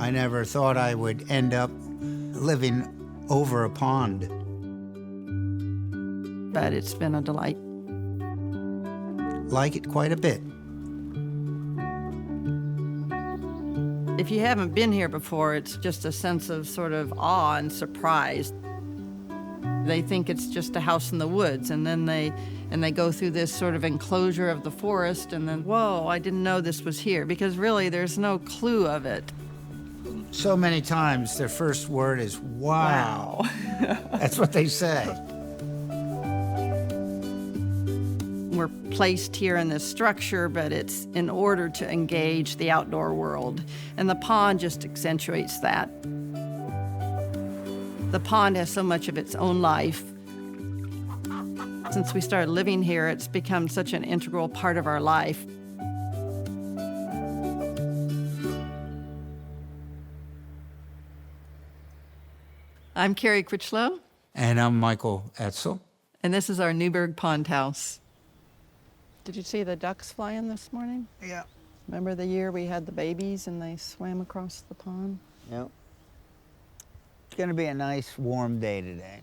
I never thought I would end up living over a pond. But it's been a delight. Like it quite a bit. If you haven't been here before, it's just a sense of sort of awe and surprise. They think it's just a house in the woods, and then they go through this sort of enclosure of the forest, and then, whoa, I didn't know this was here, because really there's no clue of it. So many times their first word is, wow. That's what they say. We're placed here in this structure, but it's in order to engage the outdoor world, and the pond just accentuates that. The pond has so much of its own life. Since we started living here, it's become such an integral part of our life. I'm Carrie Critchlow. And I'm Michael Etzel. And this is our Newburgh Pond House. Did you see the ducks flying this morning? Yeah. Remember the year we had the babies and they swam across the pond? Yep. It's going to be a nice, warm day today.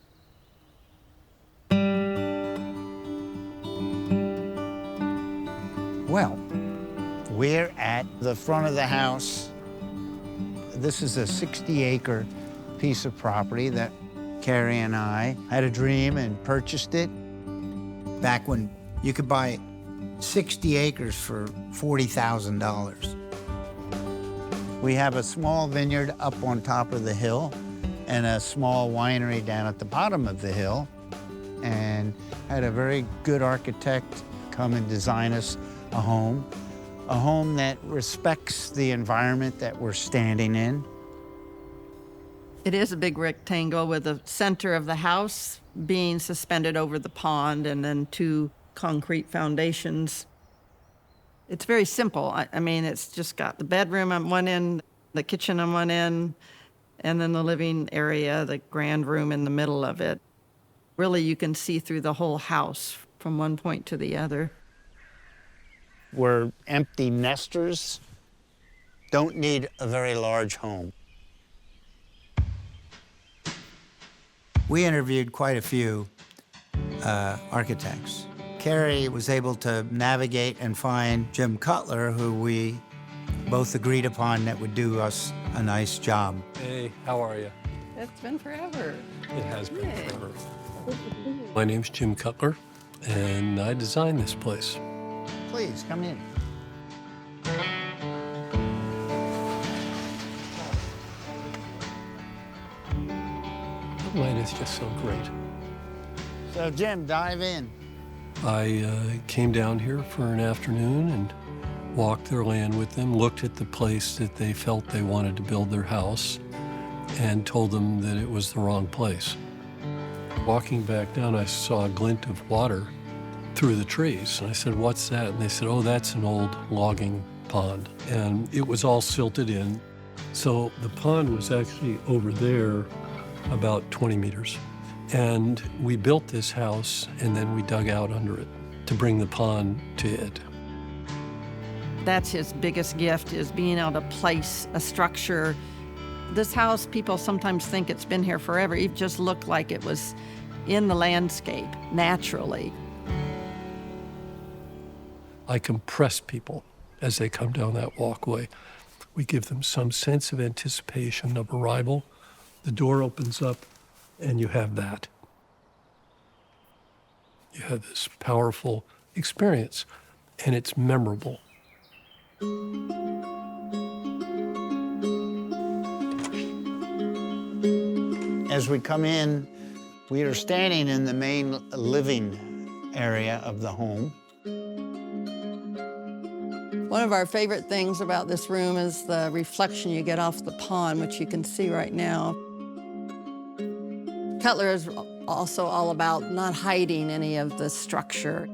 Well, we're at the front of the house. This is a 60-acre piece of property that Carrie and I had a dream and purchased it back when you could buy 60 acres for $40,000. We have a small vineyard up on top of the hill and a small winery down at the bottom of the hill, and had a very good architect come and design us a home that respects the environment that we're standing in. It is a big rectangle with the center of the house being suspended over the pond and then two concrete foundations. It's very simple. I mean, it's just got the bedroom on one end, the kitchen on one end, and then the living area, the grand room in the middle of it. Really, you can see through the whole house from one point to the other. We're empty nesters, don't need a very large home. We interviewed quite a few architects. Carrie was able to navigate and find Jim Cutler, who we both agreed upon that would do us a nice job. Hey, how are you? It's been forever. It has been forever. My name's Jim Cutler, and I designed this place. Please, come in. The light is just so great. So, Jim, dive in. I came down here for an afternoon and walked their land with them, looked at the place that they felt they wanted to build their house, and told them that it was the wrong place. Walking back down, I saw a glint of water through the trees. And I said, "What's that?" And they said, "Oh, that's an old logging pond." And it was all silted in. So the pond was actually over there about 20 meters. And we built this house, and then we dug out under it to bring the pond to it. That's his biggest gift, is being able to place a structure. This house, people sometimes think it's been here forever. It just looked like it was in the landscape naturally. I compress people as they come down that walkway. We give them some sense of anticipation of arrival. The door opens up, and you have that. You have this powerful experience, and it's memorable. As we come in, we are standing in the main living area of the home. One of our favorite things about this room is the reflection you get off the pond, which you can see right now. Cutler is also all about not hiding any of the structure.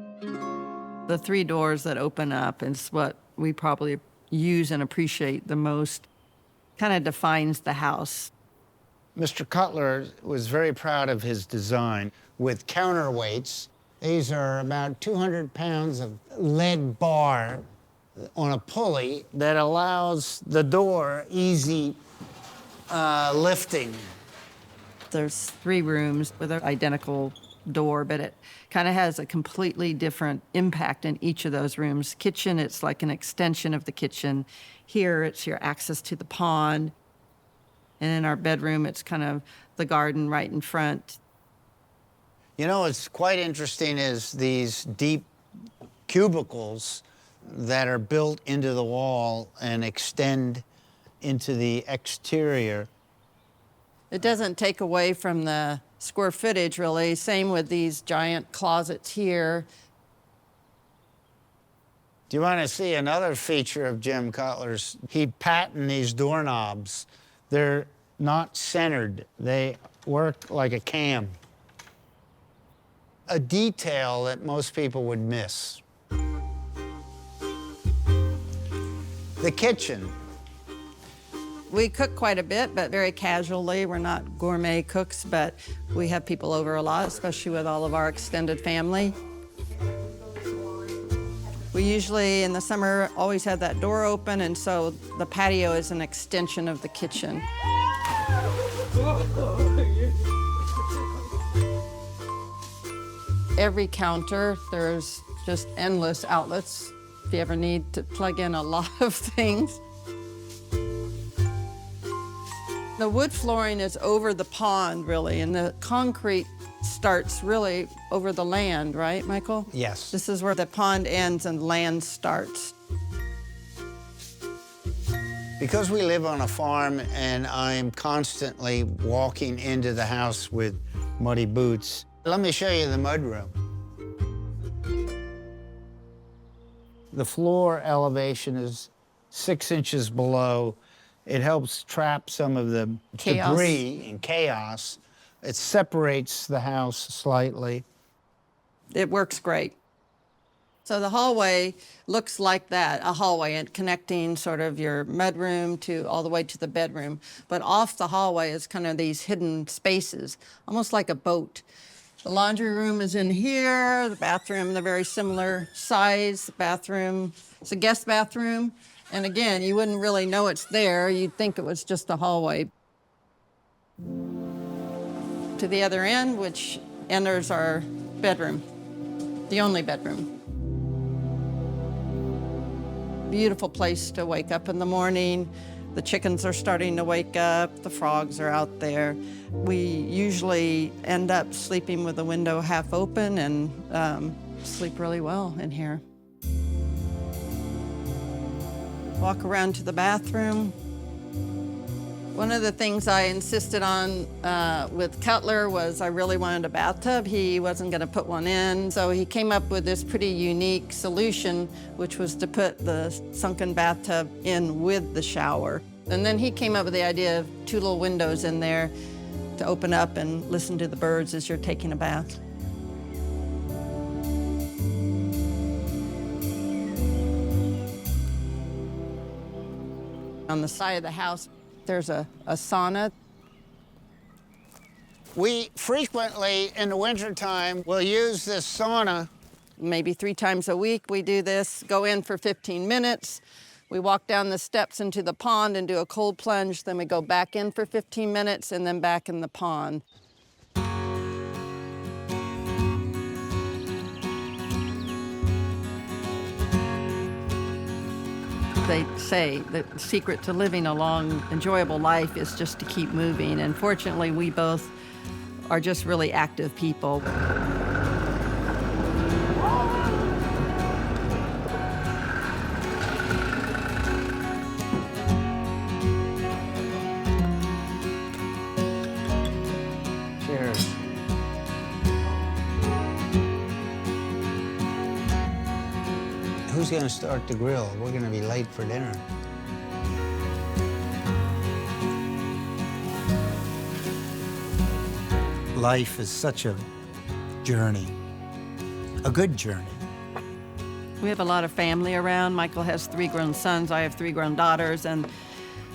The three doors that open up is what we probably use and appreciate the most. Kind of defines the house. Mr. Cutler was very proud of his design with counterweights. These are about 200 pounds of lead bar on a pulley that allows the door easy lifting. There's 3 rooms with an identical door, but it kind of has a completely different impact in each of those rooms. Kitchen, it's like an extension of the kitchen. Here, it's your access to the pond. And in our bedroom, it's kind of the garden right in front. You know, what's quite interesting is these deep cubicles that are built into the wall and extend into the exterior. It doesn't take away from the square footage, really. Same with these giant closets here. Do you want to see another feature of Jim Cutler's? He patented these doorknobs. They're not centered. They work like a cam. A detail that most people would miss. The kitchen. We cook quite a bit, but very casually. We're not gourmet cooks, but we have people over a lot, especially with all of our extended family. We usually, in the summer, always have that door open, and so the patio is an extension of the kitchen. Every counter, there's just endless outlets if you ever need to plug in a lot of things. The wood flooring is over the pond, really, and the concrete starts really over the land, right, Michael? Yes. This is where the pond ends and land starts. Because we live on a farm and I'm constantly walking into the house with muddy boots, let me show you the mudroom. The floor elevation is 6 inches below. It helps trap some of the debris and chaos. It separates the house slightly. It works great. So the hallway looks like that, a hallway, and connecting sort of your mudroom to all the way to the bedroom. But off the hallway is kind of these hidden spaces, almost like a boat. The laundry room is in here, the bathroom, they're very similar size. The bathroom, it's a guest bathroom. And again, you wouldn't really know it's there. You'd think it was just a hallway. To the other end, which enters our bedroom, the only bedroom. Beautiful place to wake up in the morning. The chickens are starting to wake up. The frogs are out there. We usually end up sleeping with the window half open and sleep really well in here. Walk around to the bathroom. One of the things I insisted on with Cutler was I really wanted a bathtub. He wasn't gonna put one in, so he came up with this pretty unique solution, which was to put the sunken bathtub in with the shower. And then he came up with the idea of 2 little windows in there to open up and listen to the birds as you're taking a bath. On the side of the house, there's a sauna. We frequently, in the wintertime, will use this sauna. Maybe 3 times a week we do this, go in for 15 minutes. We walk down the steps into the pond and do a cold plunge, then we go back in for 15 minutes and then back in the pond. They say the secret to living a long, enjoyable life is just to keep moving. And fortunately, we both are just really active people. Cheers. Who's gonna start the grill? We're gonna be late for dinner. Life is such a journey, a good journey. We have a lot of family around. Michael has 3 grown sons, I have 3 grown daughters, and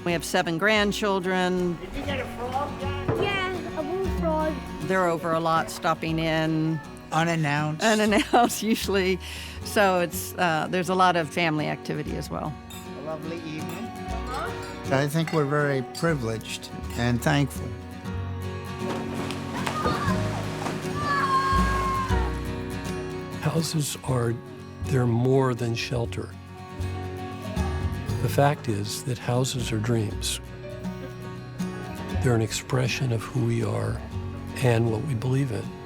we have 7 grandchildren. Did you get a frog, John? Yeah, a bullfrog. They're over a lot, stopping in. Unannounced. Usually. So it's there's a lot of family activity as well. lovely evening. I think we're very privileged and thankful. Houses they're more than shelter. The fact is that houses are dreams. They're an expression of who we are and what we believe in.